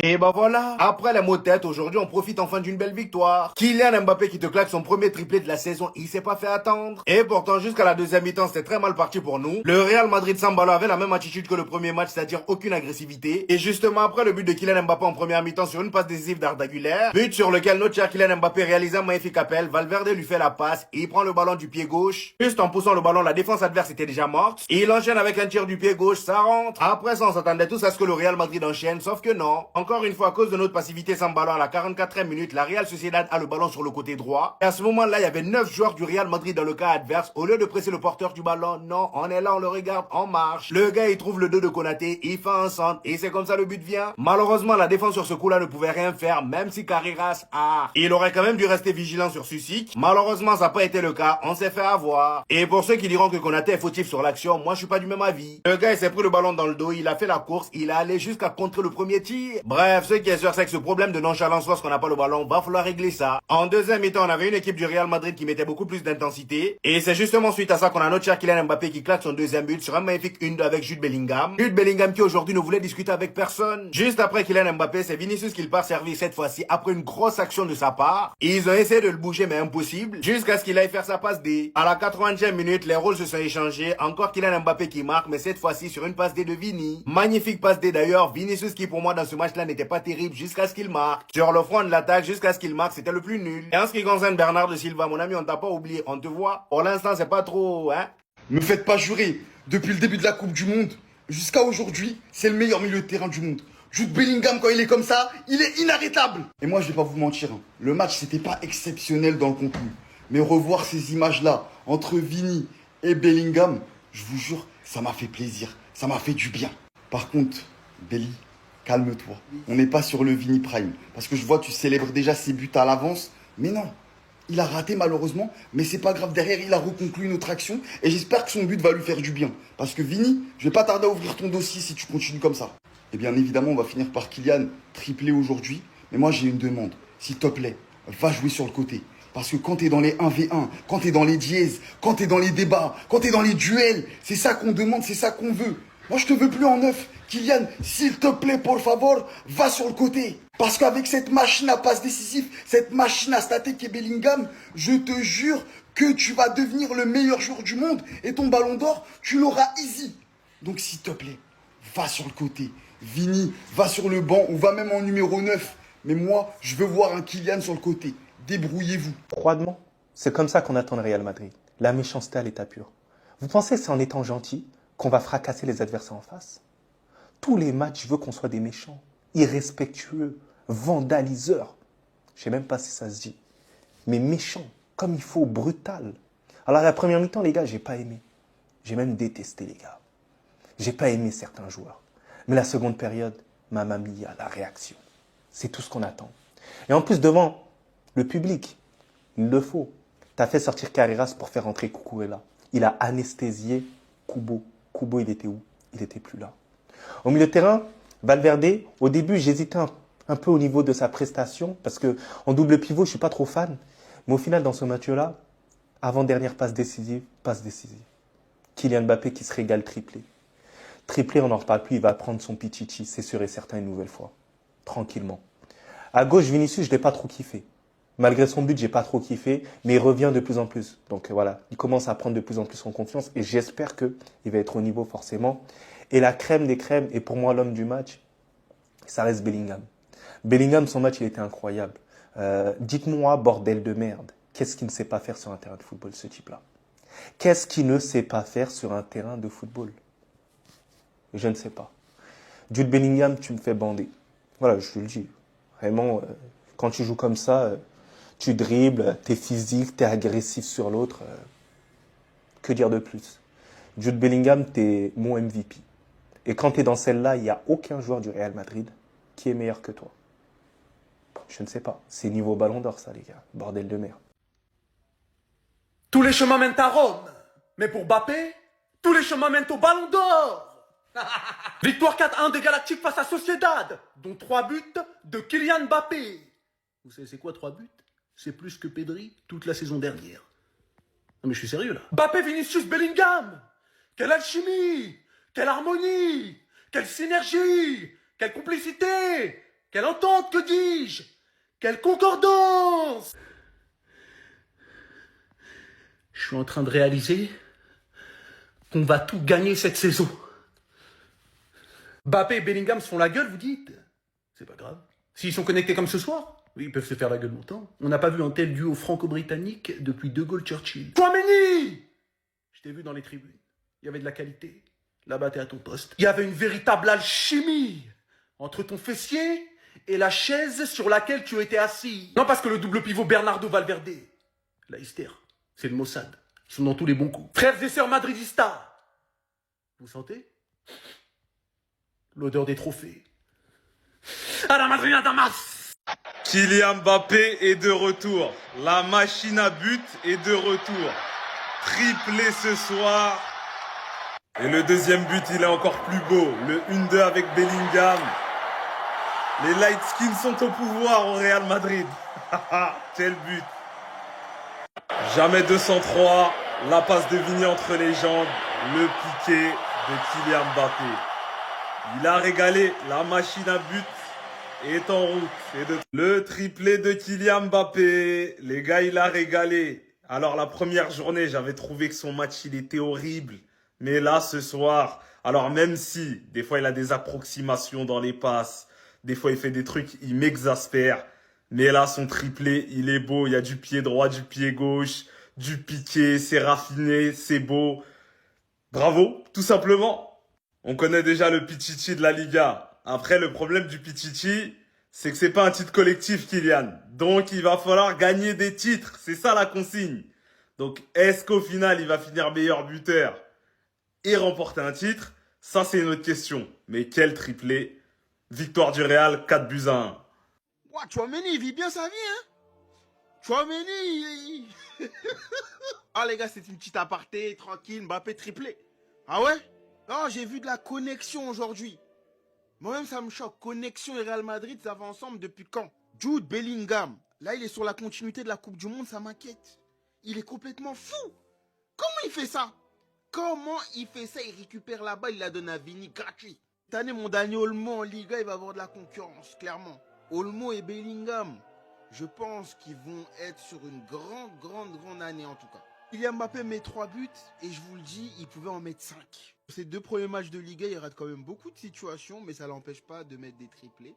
Et bah voilà, après les mots de tête, aujourd'hui on profite enfin d'une belle victoire. Kylian Mbappé qui te claque son premier triplé de la saison, il s'est pas fait attendre. Et pourtant jusqu'à la deuxième mi-temps c'était très mal parti pour nous. Le Real Madrid sans ballon avait la même attitude que le premier match, c'est-à-dire aucune agressivité. Et justement après le but de Kylian Mbappé en première mi-temps sur une passe décisive d'Arda Güler, but sur lequel notre cher Kylian Mbappé réalise un magnifique appel, Valverde lui fait la passe et il prend le ballon du pied gauche. Juste en poussant le ballon, la défense adverse était déjà morte. Et il enchaîne avec un tir du pied gauche, ça rentre. Après ça on s'attendait tous à ce que le Real Madrid enchaîne, sauf que non. Encore une fois à cause de notre passivité sans ballon à la 44e minute, la Real Sociedad a le ballon sur le côté droit. Et à ce moment-là, il y avait 9 joueurs du Real Madrid dans le cas adverse. Au lieu de presser le porteur du ballon, non, on est là, on le regarde, on marche. Le gars, il trouve le dos de Konaté, il fait un centre, et c'est comme ça le but vient. Malheureusement, la défense sur ce coup-là ne pouvait rien faire, même si Carreras a. Il aurait quand même dû rester vigilant sur Susic. Malheureusement, ça n'a pas été le cas, on s'est fait avoir. Et pour ceux qui diront que Konaté est fautif sur l'action, moi je suis pas du même avis. Le gars, il s'est pris le ballon dans le dos, il a fait la course, il est allé jusqu'à contrer le premier tir. Bref, ce qui est sûr, c'est que ce problème de nonchalance lorsqu'on n'a pas le ballon, va falloir régler ça. En deuxième mi-temps, on avait une équipe du Real Madrid qui mettait beaucoup plus d'intensité. Et c'est justement suite à ça qu'on a notre cher Kylian Mbappé qui claque son deuxième but sur un magnifique 1-2 avec Jude Bellingham. Jude Bellingham qui aujourd'hui ne voulait discuter avec personne. Juste après Kylian Mbappé, c'est Vinicius qui le part servir cette fois-ci après une grosse action de sa part. Et ils ont essayé de le bouger mais impossible. Jusqu'à ce qu'il aille faire sa passe D. À la 80e minute, les rôles se sont échangés. Encore Kylian Mbappé qui marque, mais cette fois-ci sur une passe D de Vini. Magnifique passe D d'ailleurs. Vinicius qui pour moi dans ce match-là n'était pas terrible jusqu'à ce qu'il marque. Sur le front de l'attaque jusqu'à ce qu'il marque, c'était le plus nul. Et en ce qui concerne Bernard de Silva, mon ami, on t'a pas oublié, on te voit. Pour l'instant, c'est pas trop, hein. Me faites pas jurer, depuis le début de la Coupe du Monde jusqu'à aujourd'hui, c'est le meilleur milieu de terrain du monde. Jude Bellingham, quand il est comme ça, il est inarrêtable. Et moi, je vais pas vous mentir, hein, le match, c'était pas exceptionnel dans le contenu. Mais revoir ces images-là, entre Vini et Bellingham, je vous jure, ça m'a fait plaisir. Ça m'a fait du bien. Par contre, Belly, calme-toi. On n'est pas sur le Vini Prime. Parce que je vois, tu célèbres déjà ses buts à l'avance. Mais non, il a raté malheureusement, mais c'est pas grave. Derrière, il a reconclu une autre action et j'espère que son but va lui faire du bien. Parce que Vini, je vais pas tarder à ouvrir ton dossier si tu continues comme ça. Et bien évidemment, on va finir par Kylian triplé aujourd'hui. Mais moi, j'ai une demande. S'il te plaît, va jouer sur le côté. Parce que quand t'es dans les 1v1, quand t'es dans les dièses, quand t'es dans les débats, quand t'es dans les duels, c'est ça qu'on demande, c'est ça qu'on veut. Moi, je te veux plus en neuf. Kylian, s'il te plaît, por favor, va sur le côté. Parce qu'avec cette machine à passe décisive, cette machine à stater qui est Bellingham, je te jure que tu vas devenir le meilleur joueur du monde et ton ballon d'or, tu l'auras easy. Donc, s'il te plaît, va sur le côté. Vini, va sur le banc ou va même en numéro 9. Mais moi, je veux voir un Kylian sur le côté. Débrouillez-vous. Froidement, c'est comme ça qu'on attend le Real Madrid. La méchanceté à l'état pur. Vous pensez que c'est en étant gentil qu'on va fracasser les adversaires en face? Tous les matchs, je veux qu'on soit des méchants, irrespectueux, vandaliseurs. Je sais même pas si ça se dit. Mais méchants, comme il faut, brutal. Alors la première mi-temps, les gars, j'ai pas aimé. J'ai même détesté, les gars. J'ai pas aimé certains joueurs. Mais la seconde période, mamma mia, la réaction. C'est tout ce qu'on attend. Et en plus, devant le public, il le faut. Tu as fait sortir Carreras pour faire entrer Cucurella. Il a anesthésié Kubo. Kubo, il était où? Il n'était plus là. Au milieu de terrain, Valverde, au début, j'hésitais un peu au niveau de sa prestation, parce qu'en double pivot, je ne suis pas trop fan. Mais au final, dans ce match-là, avant-dernière passe décisive, passe décisive. Kylian Mbappé qui se régale triplé. Triplé, on n'en reparle plus, il va prendre son pichichi, c'est sûr et certain, une nouvelle fois. Tranquillement. À gauche, Vinicius, je ne l'ai pas trop kiffé. Malgré son but, j'ai pas trop kiffé, mais il revient de plus en plus. Donc voilà, il commence à prendre de plus en plus en confiance et j'espère qu'il va être au niveau forcément. Et la crème des crèmes, et pour moi l'homme du match, ça reste Bellingham. Bellingham, son match, il était incroyable. Dites-moi, bordel de merde, qu'est-ce qu'il ne sait pas faire sur un terrain de football, ce type-là? Qu'est-ce qu'il ne sait pas faire sur un terrain de football? Je ne sais pas. Jude Bellingham, tu me fais bander. Voilà, je te le dis. Vraiment, quand tu joues comme ça, tu dribbles, t'es physique, t'es agressif sur l'autre. Que dire de plus? Jude Bellingham, t'es mon MVP. Et quand t'es dans celle-là, il n'y a aucun joueur du Real Madrid qui est meilleur que toi. Je ne sais pas. C'est niveau ballon d'or, ça, les gars. Bordel de merde. Tous les chemins mènent à Rome. Mais pour Mbappé, tous les chemins mènent au ballon d'or. Victoire 4-1 des Galactiques face à Sociedad, dont 3 buts de Kylian Mbappé. Vous savez c'est quoi 3 buts? C'est plus que Pedri toute la saison dernière. Non mais je suis sérieux là. Mbappé, Vinicius, Bellingham. Quelle alchimie, quelle harmonie, quelle synergie, quelle complicité. Quelle entente, que dis-je? Quelle concordance! Je suis en train de réaliser qu'on va tout gagner cette saison. Mbappé et Bellingham se font la gueule, vous dites? C'est pas grave. S'ils sont connectés comme ce soir, oui, ils peuvent se faire la gueule longtemps. On n'a pas vu un tel duo franco-britannique depuis De Gaulle Churchill. Chouameni! Je t'ai vu dans les tribunes. Il y avait de la qualité. Là-bas, t'es à ton poste. Il y avait une véritable alchimie entre ton fessier et la chaise sur laquelle tu étais assis. Non, parce que le double pivot Bernardo Valverde, Leicester, c'est le Mossad. Ils sont dans tous les bons coups. Frères et sœurs madridistas, vous sentez l'odeur des trophées? À la Madrid, à Damas! Kylian Mbappé est de retour. La machine à but est de retour. Triplé ce soir. Et le deuxième but, il est encore plus beau. Le 1-2 avec Bellingham. Les light skins sont au pouvoir au Real Madrid. Quel but. Jamais 203. La passe de Vini entre les jambes. Le piqué de Kylian Mbappé. Il a régalé. La machine à but est en route. Le triplé de Kylian Mbappé. Les gars, il a régalé. Alors la première journée, j'avais trouvé que son match, il était horrible. Mais là, ce soir, alors même si, des fois, il a des approximations dans les passes, des fois, il fait des trucs, il m'exaspère. Mais là, son triplé, il est beau. Il y a du pied droit, du pied gauche, du piqué, c'est raffiné, c'est beau. Bravo, tout simplement. On connaît déjà le Pichichi de la Liga. Après, le problème du Pichichi, c'est que c'est pas un titre collectif, Kylian. Donc, il va falloir gagner des titres. C'est ça la consigne. Donc, est-ce qu'au final, il va finir meilleur buteur et remporter un titre? Ça, c'est une autre question. Mais quel triplé. Victoire du Real, 4-1. Ouah, Chouameni, il vit bien sa vie, hein. Chouameni, Ah, les gars, c'est une petite aparté, tranquille, Mbappé triplé. Ah ouais? Non, j'ai vu de la connexion aujourd'hui. Moi-même, ça me choque. Connexion et Real Madrid, ça va ensemble depuis quand? Jude Bellingham, là, il est sur la continuité de la Coupe du Monde, ça m'inquiète. Il est complètement fou. Comment il fait ça? Comment il fait ça? Il récupère la balle, il la donne à Vini gratuit. Cette année, mon Dani Olmo en Liga, il va avoir de la concurrence, clairement. Olmo et Bellingham, je pense qu'ils vont être sur une grande année en tout cas. Kylian Mbappé met 3 buts et je vous le dis, il pouvait en mettre 5. Ces 2 premiers matchs de Liga, il rate quand même beaucoup de situations, mais ça l'empêche pas de mettre des triplés.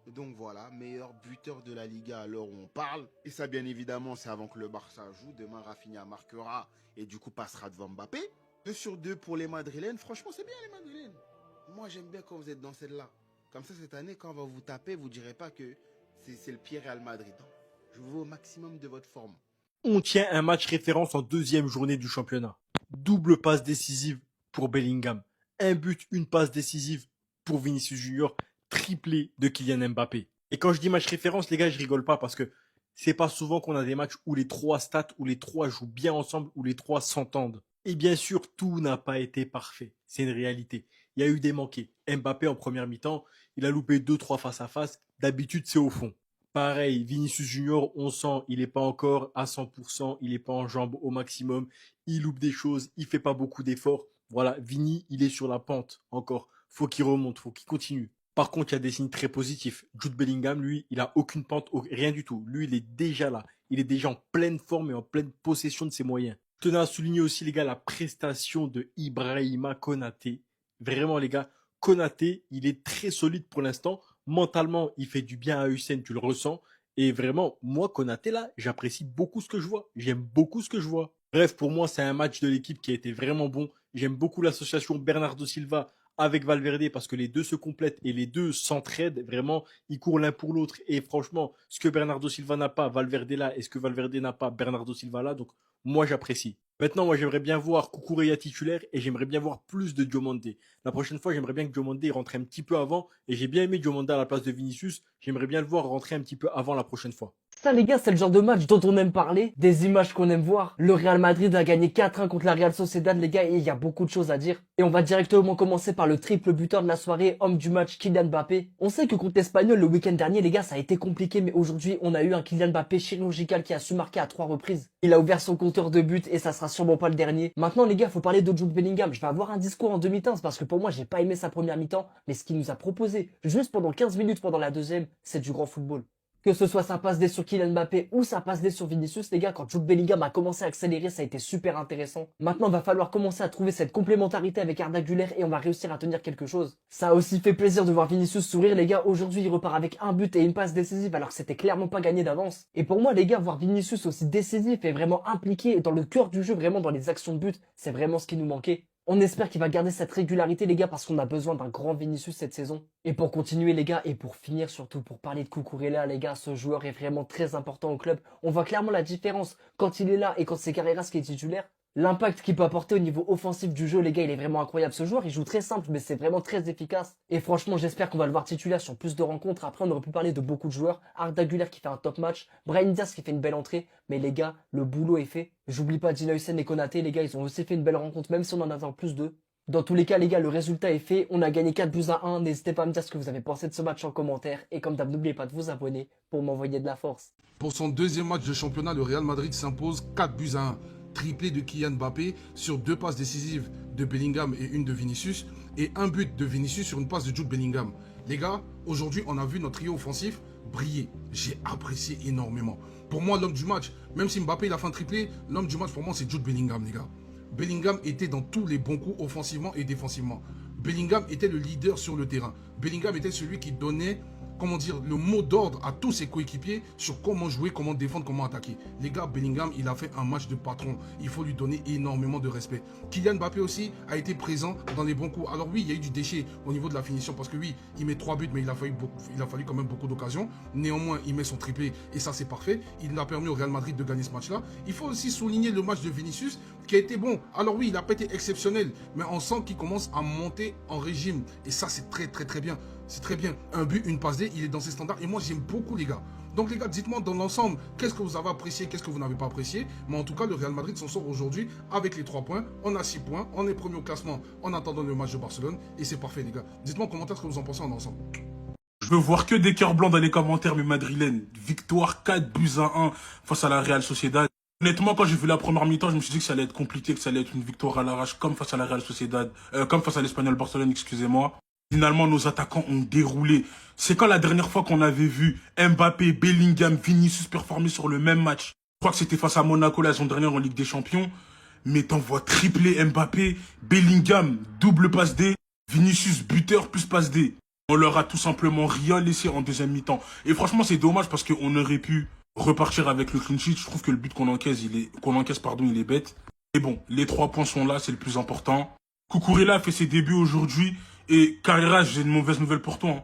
Donc voilà, meilleur buteur de la Liga à l'heure où on parle. Et ça, bien évidemment, c'est avant que le Barça joue. Demain, Rafinha marquera et du coup passera devant Mbappé. 2 sur 2 pour les Madrilènes. Franchement, c'est bien les Madrilènes. Moi, j'aime bien quand vous êtes dans celle-là. Comme ça, cette année, quand on va vous taper, vous ne direz pas que c'est le pire Real Madrid. Je vous veux au maximum de votre forme. On tient un match référence en deuxième journée du championnat. Double passe décisive pour Bellingham. Un but, une passe décisive pour Vinicius Junior. Triplé de Kylian Mbappé. Et quand je dis match référence, les gars, je rigole pas parce que c'est pas souvent qu'on a des matchs où les 3 stats, où les 3 jouent bien ensemble, où les 3 s'entendent. Et bien sûr, tout n'a pas été parfait. C'est une réalité. Il y a eu des manqués. Mbappé en première mi-temps, il a loupé 2-3 face à face. D'habitude, c'est au fond. Pareil, Vinicius Junior, on sent, il n'est pas encore à 100%, il n'est pas en jambes au maximum, il loupe des choses, il fait pas beaucoup d'efforts. Voilà, Vini, il est sur la pente encore. Faut qu'il remonte, faut qu'il continue. Par contre, il y a des signes très positifs. Jude Bellingham, lui, il a aucune pente, rien du tout. Lui, il est déjà là. Il est déjà en pleine forme et en pleine possession de ses moyens. Je tenais à souligner aussi, les gars, la prestation de Ibrahima Konaté. Vraiment, les gars, Konaté, il est très solide pour l'instant. Mentalement, il fait du bien à Hussein, tu le ressens. Et vraiment, moi, Konaté, là, j'apprécie beaucoup ce que je vois. J'aime beaucoup ce que je vois. Bref, pour moi, c'est un match de l'équipe qui a été vraiment bon. J'aime beaucoup l'association Bernardo Silva avec Valverde parce que les deux se complètent et les deux s'entraident. Vraiment, ils courent l'un pour l'autre. Et franchement, ce que Bernardo Silva n'a pas, Valverde là. Et ce que Valverde n'a pas, Bernardo Silva là. Donc, moi, j'apprécie. Maintenant, moi, j'aimerais bien voir Cucurella titulaire et j'aimerais bien voir plus de Diomandé. La prochaine fois, j'aimerais bien que Diomandé rentre un petit peu avant. Et j'ai bien aimé Diomandé à la place de Vinicius. J'aimerais bien le voir rentrer un petit peu avant la prochaine fois. Ça les gars, c'est le genre de match dont on aime parler, des images qu'on aime voir. Le Real Madrid a gagné 4-1 contre la Real Sociedad les gars et il y a beaucoup de choses à dire. Et on va directement commencer par le triple buteur de la soirée, homme du match Kylian Mbappé. On sait que contre l'Espagnol le week-end dernier les gars ça a été compliqué mais aujourd'hui on a eu un Kylian Mbappé chirurgical qui a su marquer à 3 reprises. Il a ouvert son compteur de buts et ça sera sûrement pas le dernier. Maintenant les gars, faut parler de Jude Bellingham. Je vais avoir un discours en demi-temps parce que pour moi j'ai pas aimé sa première mi-temps, mais ce qu'il nous a proposé juste pendant 15 minutes pendant la deuxième, c'est du grand football. Que ce soit sa passe D sur Kylian Mbappé ou sa passe D sur Vinicius, les gars, quand Jude Bellingham a commencé à accélérer, ça a été super intéressant. Maintenant, va falloir commencer à trouver cette complémentarité avec Arda Güler et on va réussir à tenir quelque chose. Ça a aussi fait plaisir de voir Vinicius sourire, les gars. Aujourd'hui, il repart avec un but et une passe décisive alors que c'était clairement pas gagné d'avance. Et pour moi, les gars, voir Vinicius aussi décisif et vraiment impliqué dans le cœur du jeu, vraiment dans les actions de but, c'est vraiment ce qui nous manquait. On espère qu'il va garder cette régularité les gars parce qu'on a besoin d'un grand Vinicius cette saison. Et pour continuer les gars et pour finir surtout pour parler de Cucurella les gars, ce joueur est vraiment très important au club. On voit clairement la différence quand il est là et quand c'est Carreras qui est titulaire. L'impact qu'il peut apporter au niveau offensif du jeu les gars il est vraiment incroyable. Ce joueur il joue très simple mais c'est vraiment très efficace. Et franchement j'espère qu'on va le voir titulaire sur plus de rencontres. Après on aurait pu parler de beaucoup de joueurs. Arda Güler qui fait un top match. Brahim Diaz qui fait une belle entrée. Mais les gars le boulot est fait. J'oublie pas Gina Hussein et Konaté les gars ils ont aussi fait une belle rencontre même si on en attend plus d'eux. Dans tous les cas les gars le résultat est fait. On a gagné 4-1. N'hésitez pas à me dire ce que vous avez pensé de ce match en commentaire. Et comme d'hab n'oubliez pas de vous abonner pour m'envoyer de la force. Pour son deuxième match de championnat, le Real Madrid s'impose 4-1. Triplé de Kylian Mbappé sur 2 passes décisives de Bellingham et une de Vinicius. Et un but de Vinicius sur une passe de Jude Bellingham. Les gars, aujourd'hui, on a vu notre trio offensif briller. J'ai apprécié énormément. Pour moi, l'homme du match, même si Mbappé il a fait un triplé, l'homme du match pour moi, c'est Jude Bellingham, les gars. Bellingham était dans tous les bons coups, offensivement et défensivement. Bellingham était le leader sur le terrain. Bellingham était celui qui donnait, comment dire, le mot d'ordre à tous ses coéquipiers sur comment jouer, comment défendre, comment attaquer. Les gars, Bellingham, il a fait un match de patron. Il faut lui donner énormément de respect. Kylian Mbappé aussi a été présent dans les bons coups. Alors oui, il y a eu du déchet au niveau de la finition parce que oui, il met 3 buts, mais il a fallu quand même beaucoup d'occasions. Néanmoins, il met son triplé et ça, c'est parfait. Il a permis au Real Madrid de gagner ce match-là. Il faut aussi souligner le match de Vinicius qui a été bon. Alors oui, il n'a pas été exceptionnel, mais on sent qu'il commence à monter en régime. Et ça, c'est très bien. C'est très bien. Un but, une passe D, il est dans ses standards. Et moi, j'aime beaucoup les gars. Donc les gars, dites-moi dans l'ensemble, qu'est-ce que vous avez apprécié, qu'est-ce que vous n'avez pas apprécié. Mais en tout cas, le Real Madrid s'en sort aujourd'hui avec les 3 points. On a 6 points, on est premier au classement en attendant le match de Barcelone. Et c'est parfait les gars. Dites-moi en commentaire ce que vous en pensez en ensemble. Je veux voir que des cœurs blancs dans les commentaires, mes madrilènes. Victoire 4-1 face à la Real Sociedad. Honnêtement, quand j'ai vu la première mi-temps, je me suis dit que ça allait être compliqué, que ça allait être une victoire à l'arrache, comme face à la Real Sociedad, comme face à l'Espagnol Barcelone, excusez-moi. Finalement, nos attaquants ont déroulé. C'est quand la dernière fois qu'on avait vu Mbappé, Bellingham, Vinicius performer sur le même match. Je crois que c'était face à Monaco la saison dernière en Ligue des Champions. Mais t'envoies triplé Mbappé, Bellingham, double passe D, Vinicius buteur plus passe D. On leur a tout simplement rien laissé en deuxième mi-temps. Et franchement, c'est dommage parce qu'on aurait pu repartir avec le clean sheet. Je trouve que le but qu'on encaisse, il est bête. Mais bon, les 3 points sont là, c'est le plus important. Cucurella a fait ses débuts aujourd'hui. Et Carreras, j'ai une mauvaise nouvelle pour toi. Hein.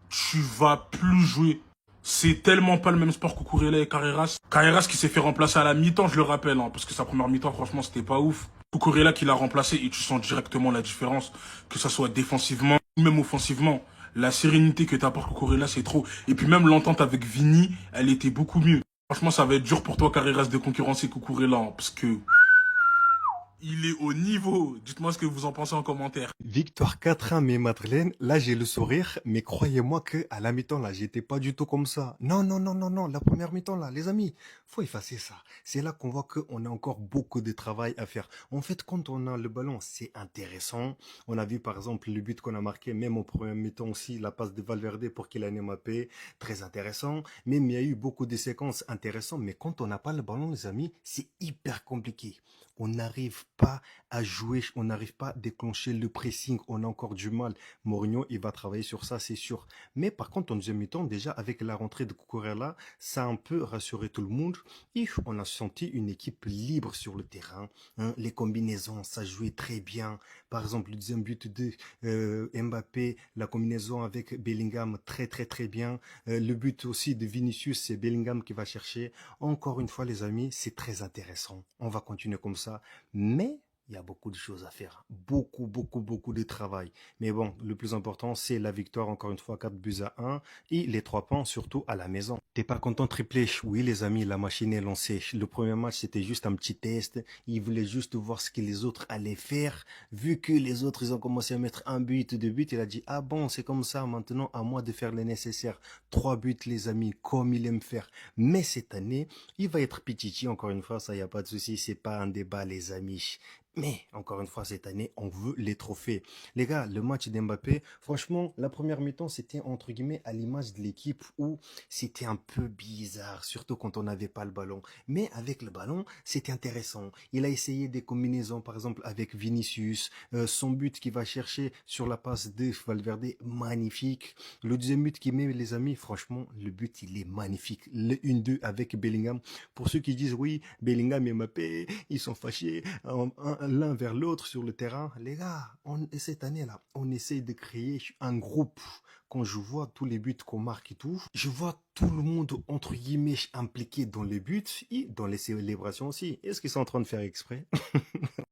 Tu vas plus jouer. C'est tellement pas le même sport Cucurella et Carreras. Carreras qui s'est fait remplacer à la mi-temps, je le rappelle. Hein, parce que sa première mi-temps, franchement, c'était pas ouf. Cucurella qui l'a remplacé et tu sens directement la différence. Que ça soit défensivement, même offensivement. La sérénité que t'apportes Cucurella, c'est trop. Et puis même l'entente avec Vini, elle était beaucoup mieux. Franchement, ça va être dur pour toi, Carreras, de concurrencer Cucurella. Hein, parce que il est au niveau. Dites-moi ce que vous en pensez en commentaire. Victoire 4-1, mes Madeleine. Là, j'ai le sourire, mais croyez-moi que à la mi-temps, là, j'étais pas du tout comme ça. Non. La première mi-temps, là, les amis, faut effacer ça. C'est là qu'on voit qu'on a encore beaucoup de travail à faire. En fait, quand on a le ballon, c'est intéressant. On a vu, par exemple, le but qu'on a marqué, même au premier mi-temps aussi, la passe de Valverde pour Kylian Mbappé. Très intéressant. Même il y a eu beaucoup de séquences intéressantes, mais quand on n'a pas le ballon, les amis, c'est hyper compliqué. On n'arrive pas à jouer, on n'arrive pas à déclencher le pressing, on a encore du mal. Mourinho, il va travailler sur ça, c'est sûr. Mais par contre, en deuxième mi-temps, déjà avec la rentrée de Cucurella, ça a un peu rassuré tout le monde. Et on a senti une équipe libre sur le terrain. Hein. Les combinaisons, ça jouait très bien. Par exemple, le deuxième but de Mbappé, la combinaison avec Bellingham, très bien. Le but aussi de Vinicius, c'est Bellingham qui va chercher. Encore une fois, les amis, c'est très intéressant. On va continuer comme ça. Mais il y a beaucoup de choses à faire. Beaucoup, beaucoup, beaucoup de travail. Mais bon, le plus important, c'est la victoire, encore une fois, 4-1. Et les 3 points, surtout à la maison. T'es pas content, triplé? Oui, les amis, la machine est lancée. Le premier match, c'était juste un petit test. Ils voulaient juste voir ce que les autres allaient faire. Vu que les autres, ils ont commencé à mettre 1 but, 2 buts, il a dit, ah bon, c'est comme ça, maintenant, à moi de faire le nécessaire. 3 buts, les amis, comme il aime faire. Mais cette année, il va être pititi, encore une fois, ça, y a pas de souci, c'est pas un débat, les amis. Mais, encore une fois, cette année, on veut les trophées. Les gars, le match d'Mbappé, franchement, la première mi-temps, c'était entre guillemets à l'image de l'équipe où c'était un peu bizarre, surtout quand on n'avait pas le ballon. Mais avec le ballon, c'était intéressant. Il a essayé des combinaisons, par exemple, avec Vinicius, son but qu'il va chercher sur la passe de Valverde, magnifique. Le deuxième but qu'il met, les amis, franchement, le but, il est magnifique. Le 1-2 avec Bellingham. Pour ceux qui disent, oui, Bellingham et Mbappé, ils sont fâchés, l'un vers l'autre sur le terrain. Les gars, cette année-là, on essaye de créer un groupe. Quand je vois tous les buts qu'on marque et tout, je vois tout le monde, entre guillemets, impliqué dans les buts et dans les célébrations aussi. Est-ce qu'ils sont en train de faire exprès?